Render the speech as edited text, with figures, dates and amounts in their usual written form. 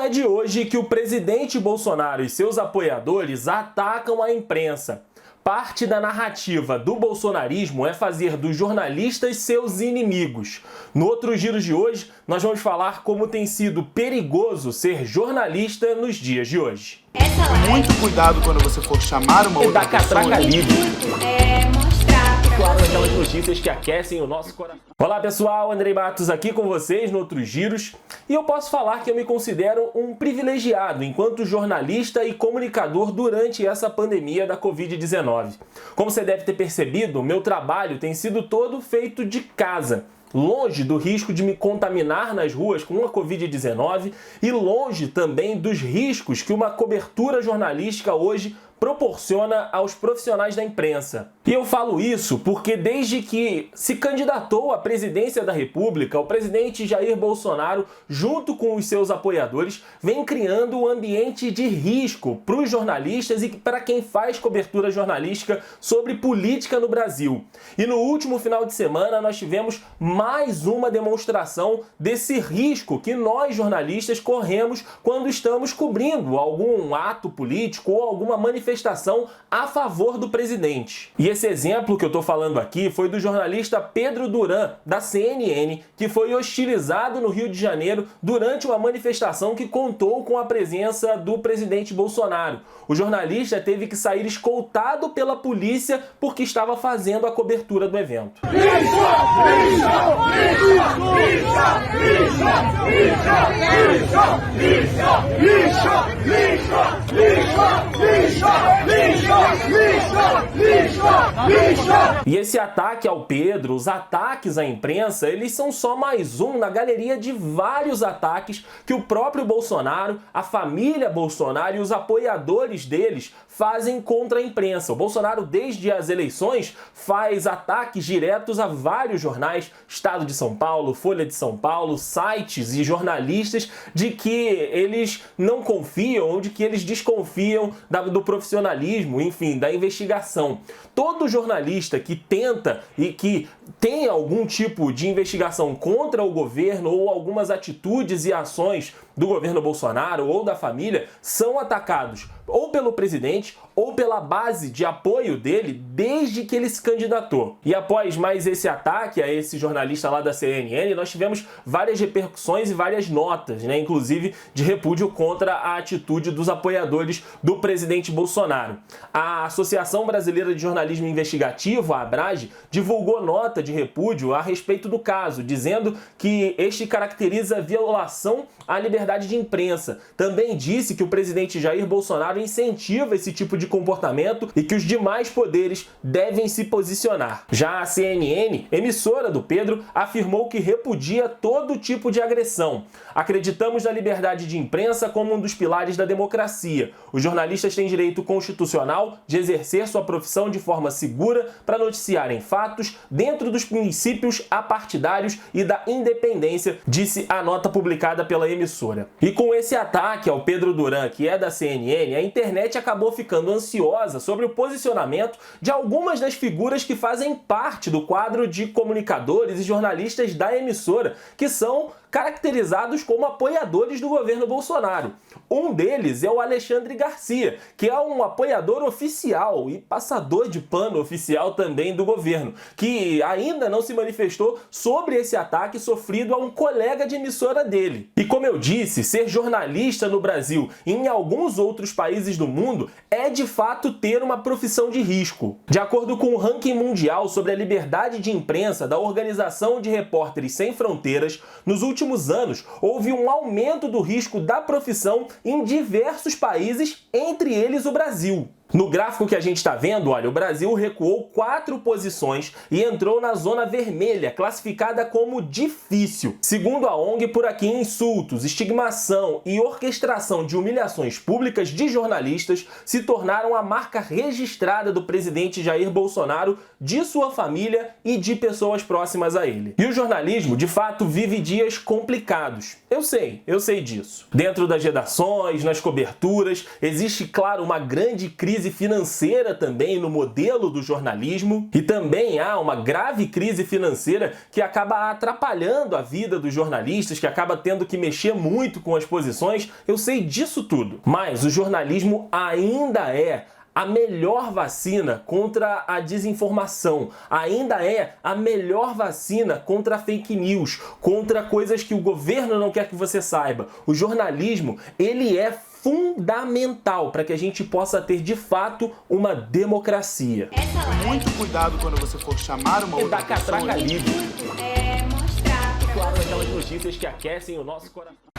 é de hoje que o presidente Bolsonaro e seus apoiadores atacam a imprensa. Parte da narrativa do bolsonarismo é fazer dos jornalistas seus inimigos. No outro Giro de hoje, nós vamos falar como tem sido perigoso ser jornalista nos dias de hoje. Muito cuidado quando você for chamar uma outra pessoa. Claro, aquelas notícias que aquecem o nosso coração. Olá pessoal, Andrei Matos aqui com vocês no Outros Giros. E eu posso falar que eu me considero um privilegiado enquanto jornalista e comunicador durante essa pandemia da Covid-19. Como você deve ter percebido, o meu trabalho tem sido todo feito de casa. Longe do risco de me contaminar nas ruas com a Covid-19 e longe também dos riscos que uma cobertura jornalística hoje proporciona aos profissionais da imprensa. E eu falo isso porque desde que se candidatou à presidência da República, o presidente Jair Bolsonaro, junto com os seus apoiadores, vem criando um ambiente de risco para os jornalistas e para quem faz cobertura jornalística sobre política no Brasil. E no último final de semana nós tivemos mais uma demonstração desse risco que nós jornalistas corremos quando estamos cobrindo algum ato político ou alguma manifestação a favor do presidente. E esse exemplo que eu estou falando aqui foi do jornalista Pedro Duran, da CNN, que foi hostilizado no Rio de Janeiro durante uma manifestação que contou com a presença do presidente Bolsonaro. O jornalista teve que sair escoltado pela polícia porque estava fazendo a cobertura do evento. E esse ataque ao Pedro, os ataques à imprensa, eles são só mais um na galeria de vários ataques que o próprio Bolsonaro, a família Bolsonaro e os apoiadores deles fazem contra a imprensa. O Bolsonaro, desde as eleições, faz ataques diretos a vários jornais, Estado de São Paulo, Folha de São Paulo, sites e jornalistas de que eles não confiam ou de que eles desconfiam do profissionalismo, enfim, da investigação. Todo jornalista que tenta e que tem algum tipo de investigação contra o governo ou algumas atitudes e ações do governo Bolsonaro ou da família são atacados ou pelo presidente ou pela base de apoio dele desde que ele se candidatou. E após mais esse ataque a esse jornalista lá da CNN, nós tivemos várias repercussões e várias notas, inclusive de repúdio contra a atitude dos apoiadores do presidente Bolsonaro. A Associação Brasileira de Jornalismo Investigativo, a ABRAGE, divulgou nota de repúdio a respeito do caso, dizendo que este caracteriza violação à liberdade de imprensa. Também disse que o presidente Jair Bolsonaro incentiva esse tipo de comportamento e que os demais poderes devem se posicionar. Já a CNN, emissora do Pedro, afirmou que repudia todo tipo de agressão. Acreditamos na liberdade de imprensa como um dos pilares da democracia. Os jornalistas têm direito constitucional de exercer sua profissão de forma segura para noticiarem fatos dentro dos princípios apartidários e da independência, disse a nota publicada pela emissora. E com esse ataque ao Pedro Duran, que é da CNN, a internet acabou ficando ansiosa sobre o posicionamento de algumas das figuras que fazem parte do quadro de comunicadores e jornalistas da emissora, que são caracterizados como apoiadores do governo Bolsonaro. Um deles é o Alexandre Garcia, que é um apoiador oficial e passador de pano oficial também do governo, que ainda não se manifestou sobre esse ataque sofrido a um colega de emissora dele. E como eu disse, ser jornalista no Brasil e em alguns outros países do mundo é de fato ter uma profissão de risco. De acordo com o ranking mundial sobre a liberdade de imprensa da Organização de Repórteres Sem Fronteiras, nos últimos anos houve um aumento do risco da profissão em diversos países, entre eles o Brasil. No gráfico que a gente está vendo, olha, o Brasil recuou 4 posições e entrou na zona vermelha, classificada como difícil. Segundo a ONG, por aqui insultos, estigmação e orquestração de humilhações públicas de jornalistas se tornaram a marca registrada do presidente Jair Bolsonaro, de sua família e de pessoas próximas a ele. E o jornalismo, de fato, vive dias complicados. Eu sei disso. Dentro das redações, nas coberturas, existe, claro, uma grande crise crise financeira também no modelo do jornalismo e também há uma grave crise financeira que acaba atrapalhando a vida dos jornalistas, que acaba tendo que mexer muito com as posições. Eu sei disso tudo, mas o jornalismo ainda é a melhor vacina contra a desinformação, ainda é a melhor vacina contra a fake news, contra coisas que o governo não quer que você saiba. O jornalismo, ele é fundamental para que a gente possa ter de fato uma democracia. Muito cuidado quando você for chamar uma outra pessoa. Catraca livre. Mostrar pra Claro, vocês. aquelas notícias que aquecem o nosso coração.